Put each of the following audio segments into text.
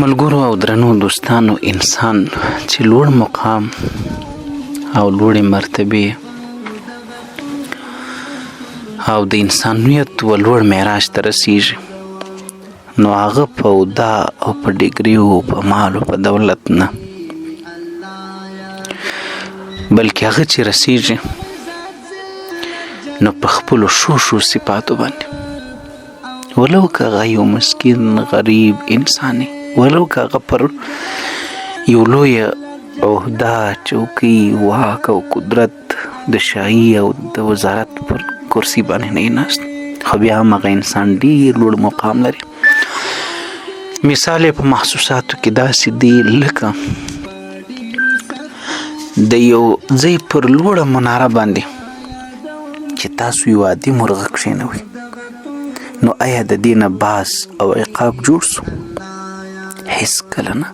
ملګرو او درنو دوستانو، انسان چې لوړ مقام او لوړې مرتبې او د انسانیت و لوړ معراج ته رسیږي، نو هغه په عہده او په ډګري او په مال او په دولت نه، بلکې هغه چې رسیږي نو په خپلو ښو صفاتو باندې، ولو که هغه یو مسکین غریب انسان وي، ولو که هغه پر یو لویه عہده، چوکۍ، واک او قدرت د شاهي او د وزارت پر کرسي باندې نه ناست، خو بیا هم هغه انسان ډېر لوړ مقام لري. مثال یې په محسوساتو کې داسې دی لکه د یو ځای پر لوړه مناره باندې چې تاسو یو عادي مرغه کښېنوئ، نو آیا د دې نه باز او عقاب جوړ سو؟ هېڅکله نه.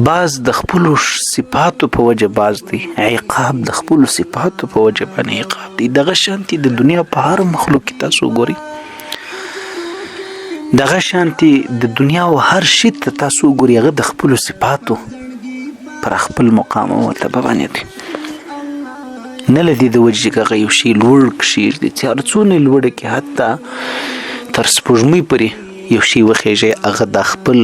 باز د خپلو صفاتو په وجه باز دی، عقاب د خپلو صفاتو په وجه باندې عقاب دی. دغه شانتي د دنیا په هر مخلوق کې تاسو وګورئ، دغه شانتي د دنیا او هر شي ته تاسو وګورئ، هغه د خپلو صفاتو پر خپل مقام او مرتبه باندې دی، نه له دې د وجې چې هغه یو شی لوړ کښېږدي، چې هر څونه لوړه کې حتی تر سپوږمۍ پورې یو شی وخېژي، هغه د خپل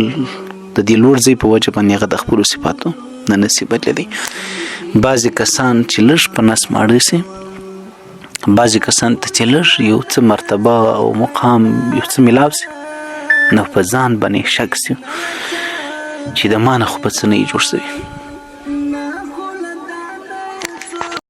د دې لوړ ځای په وجه باندې هغه د خپلو صفاتو نه نسي بدلېدی. بعضې کسان چې لږ په نس ماړه سي، بعضې کسان ته چې لږ یو څه مرتبه او مقام یو څه میلاو سي، نو په ځان باندې شک سي چې د ما نه خو به څه نه وي جوړ سوي.